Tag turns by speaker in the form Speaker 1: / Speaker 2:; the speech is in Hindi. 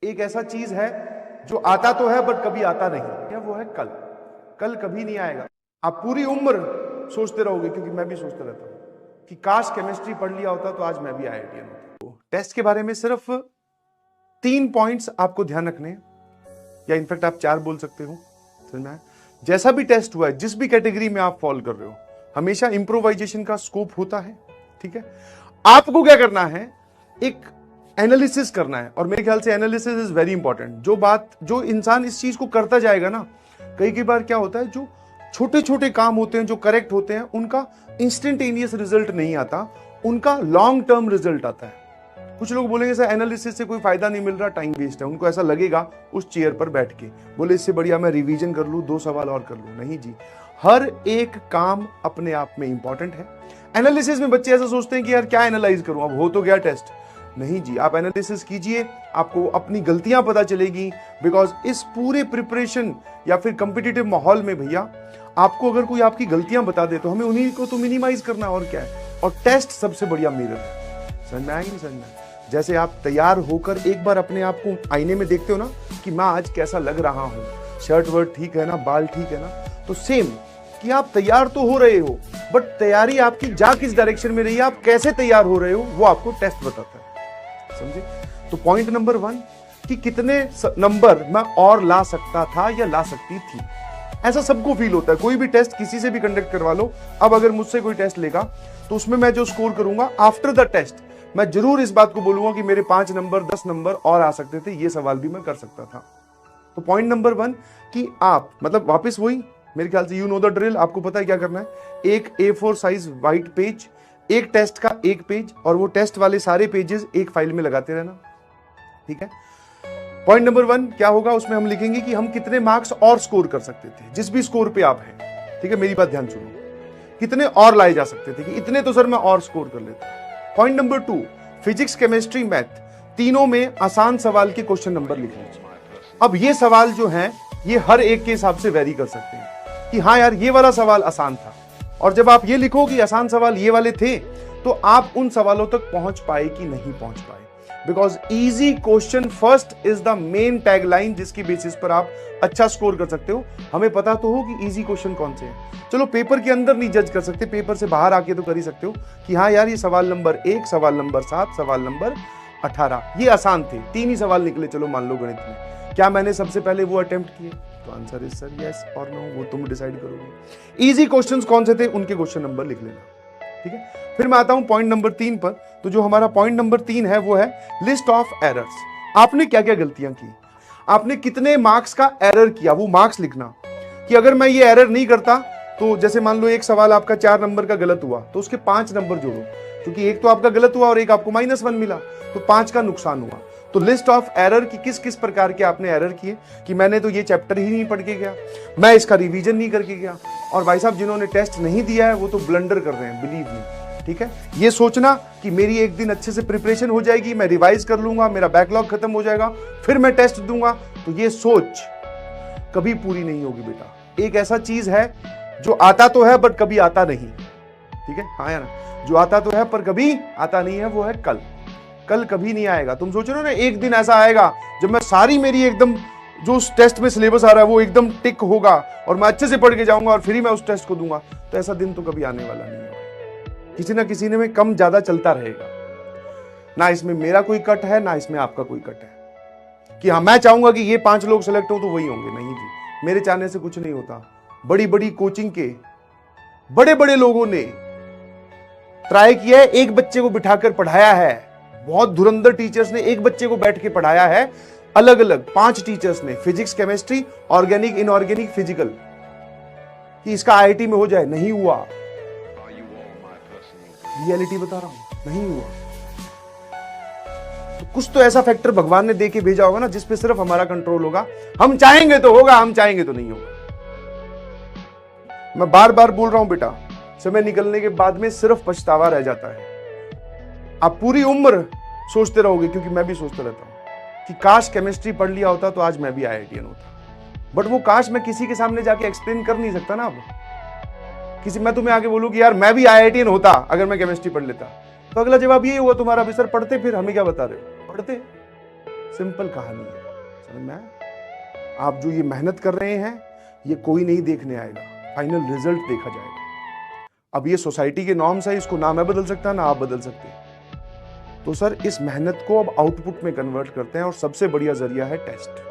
Speaker 1: एक ऐसा चीज है जो आता तो है बट कभी आता नहीं है, वो है कल। कल कभी नहीं आएगा। आप पूरी उम्र सोचते रहोगे, क्योंकि मैं भी सोचता रहता हूं कि काश केमिस्ट्री पढ़ लिया होता तो आज मैं भी IITian होता। टेस्ट के बारे में सिर्फ 3 पॉइंट्स आपको ध्यान रखने हैं, या इनफैक्ट आप 4 बोल सकते हो। समझ में आया? जैसा भी टेस्ट हुआ है, जिस भी कैटेगरी में आप फॉलो कर रहे हो, हमेशा इंप्रोवाइजेशन का स्कोप होता है। ठीक है, आपको क्या करना है, एक एनालिसिस करना है। और मेरे ख्याल से एनालिसिस इज वेरी इंपॉर्टेंट। जो इंसान इस चीज को करता जाएगा ना, कई बार क्या होता है, जो छोटे छोटे काम होते हैं जो करेक्ट होते हैं, उनका इंस्टेंटेनियस रिजल्ट नहीं आता, उनका लॉन्ग टर्म रिजल्ट आता है। कुछ लोग बोलेंगे सर एनालिसिस से कोई फायदा नहीं मिल रहा, टाइम वेस्ट है। उनको ऐसा लगेगा उस चेयर पर बैठ के, बोले इससे बढ़िया मैं रिवीजन कर लूं, 2 सवाल और कर लूं। नहीं जी, हर एक काम अपने आप में इंपॉर्टेंट है। एनालिसिस में बच्चे ऐसा सोचते हैं कि यार क्या एनालाइज करूं, अब हो तो गया टेस्ट। नहीं जी, आप एनालिसिस कीजिए, आपको अपनी गलतियां पता चलेगी। बिकॉज इस पूरे प्रिपरेशन या फिर कंपिटिटिव माहौल में भैया, आपको अगर कोई आपकी गलतियां बता दे तो हमें उन्हीं को तो मिनिमाइज करना है, और क्या है। और टेस्ट सबसे बढ़िया मिरर है। समझ में आएगी नहीं समझ में? जैसे आप तैयार होकर एक बार अपने आप को आईने में देखते हो ना कि मैं आज कैसा लग रहा हूं, शर्ट वर्ट ठीक है ना, बाल ठीक है ना, तो सेम कि आप तैयार तो हो रहे हो, बट तैयारी आपकी जा किस डायरेक्शन में रही है, आप कैसे तैयार हो रहे हो, वो आपको टेस्ट बताता है। समझे? तो पॉइंट नंबर 1 कि कितने नंबर मैं और ला सकता था या ला सकती थी। ऐसा सबको फील होता है। कोई भी टेस्ट किसी से भी कंडक्ट करवा लो, अब अगर मुझसे कोई टेस्ट लेगा तो उसमें मैं जो स्कोर करूंगा आफ्टर द टेस्ट, मैं जरूर इस बात को बोलूंगा कि मेरे 5 नंबर 10 नंबर और आ सकते थे, ये सवाल भी मैं कर सकता था। तो पॉइंट नंबर 1 कि आप मतलब वापस वही, मेरे ख्याल से यू नो द ड्रिल। आपको पता है क्या करना है, एक A4 साइज व्हाइट पेज, एक टेस्ट का एक पेज, और वो टेस्ट वाले सारे पेजेस एक फाइल में लगाते रहना। ठीक है। पॉइंट नंबर 1 क्या होगा, उसमें हम लिखेंगे कि हम कितने मार्क्स और स्कोर कर सकते थे, जिस भी स्कोर पे आप हैं। ठीक है, मेरी बात ध्यान सुनो, कितने और लाए जा सकते थे, कि इतने तो सर मैं और स्कोर कर लेता। Point number 2, physics chemistry math तीनों में आसान सवाल के क्वेश्चन नंबर लिखने। अब ये सवाल जो हैं, ये हर एक के हिसाब से वेरी कर सकते हैं कि हाँ यार ये वाला सवाल आसान था, और जब आप ये लिखो कि आसान सवाल ये वाले थे, तो आप उन सवालों तक पहुंच पाए कि नहीं पहुंच पाए। Because easy question first is the main tagline, जिसकी बेसिस पर आप अच्छा स्कोर कर सकते हो। हमें पता तो हो कि इजी क्वेश्चन कौन से हैं। चलो पेपर के अंदर नहीं जज कर सकते, पेपर से बाहर आके तो कर ही सकते हो कि हाँ यार ये सवाल नंबर 1, सवाल नंबर 7, सवाल नंबर 18 ये आसान थे। 3 ही सवाल निकले, चलो मान लो गणित में। क्या मैंने सबसे पहले वो अटेम्प्ट किए? तो आंसर इज सर यस और नो, वो तुम डिसाइड करोगे। इजी क्वेश्चंस कौन से थे, उनके क्वेश्चन नंबर लिख लेना। ठीक है, फिर मैं आता हूं पॉइंट नंबर 3 पर। तो जो हमारा पॉइंट नंबर 3 है वो है लिस्ट ऑफ एरर्स। आपने क्या क्या गलतियां की, आपने कितने मार्क्स का एरर किया, वो मार्क्स लिखना। कि अगर मैं ये एरर नहीं करता, तो जैसे मान लो एक सवाल आपका 4 नंबर का गलत हुआ, तो उसके 5 नंबर जोड़ो, क्योंकि एक तो आपका गलत हुआ और एक आपको -1 मिला, तो 5 का नुकसान हुआ। तो लिस्ट ऑफ एरर की किस किस प्रकार के आपने एरर किए, कि मैंने तो ये चैप्टर ही नहीं पढ़ के गया, मैं इसका रिवीजन नहीं करके गया। और भाई साहब जिन्होंने टेस्ट नहीं दिया है वो तो ब्लंडर कर रहे हैं, बिलीव मी। ठीक है, ये सोचना कि मेरी एक दिन अच्छे से प्रिपरेशन हो जाएगी, मैं रिवाइज कर लूंगा, मेरा बैकलॉग खत्म हो जाएगा, फिर मैं टेस्ट दूंगा, तो ये सोच कभी पूरी नहीं होगी बेटा। एक ऐसा चीज है जो आता तो है बट कभी आता नहीं। ठीक है, हाँ या ना, जो आता तो है पर कभी आता नहीं है, वो है कल। कल कभी नहीं आएगा। तुम सोच रहे हो ना एक दिन ऐसा आएगा जब मैं सारी मेरी एकदम जो उस टेस्ट में सिलेबस आ रहा है वो एकदम टिक होगा और मैं अच्छे से पढ़ के जाऊंगा और फिर ही मैं उस टेस्ट को दूंगा, तो ऐसा दिन तो कभी आने वाला नहीं है। किसी ना किसी ने में कम ज्यादा चलता रहेगा। ना इसमें मेरा कोई कट है, ना इसमें आपका कोई कट है कि हाँ मैं चाहूंगा कि ये 5 लोग सेलेक्ट हो तो वही होंगे। नहीं जी, मेरे चाहने से कुछ नहीं होता। बड़ी बड़ी कोचिंग के बड़े बड़े लोगों ने ट्राई किया है, एक बच्चे को बिठाकर पढ़ाया है। बहुत धुरंधर टीचर्स ने एक बच्चे को बैठ के पढ़ाया है, अलग अलग 5 टीचर्स ने, physics chemistry organic inorganic physical, कि इसका IIT में हो जाए। नहीं हुआ, रियलिटी बता रहा हूं, नहीं हुआ। तो कुछ तो ऐसा फैक्टर भगवान ने देके भेजा होगा ना, जिसपे सिर्फ हमारा कंट्रोल होगा। हम चाहेंगे तो होगा, हम चाहेंगे तो नहीं होगा। मैं बार बार बोल रहा हूं बेटा, समय निकलने के बाद में सिर्फ पछतावा रह जाता है। आप पूरी उम्र सोचते रहोगे, क्योंकि मैं भी सोचता रहता हूं कि काश केमिस्ट्री पढ़ लिया होता तो आज मैं भी IITian होता। बट वो काश मैं किसी के सामने जाके एक्सप्लेन कर नहीं सकता ना। अब मैं तुम्हें आगे बोलूं कि यार मैं भी IITian होता अगर मैं केमिस्ट्री पढ़ लेता, तो अगला जवाब यही हुआ तुम्हारा, भी सर पढ़ते, फिर हमें क्या बता रहे हो, पढ़ते। सिंपल कहानी है, समझ में आया? आप जो ये मेहनत कर रहे हैं ये कोई नहीं देखने आएगा, फाइनल रिजल्ट देखा जाएगा। अब ये सोसाइटी के नॉर्म्स है, इसको ना मैं बदल सकता ना आप बदल सकते। तो सर इस मेहनत को अब आउटपुट में कन्वर्ट करते हैं और सबसे बढ़िया जरिया है टेस्ट।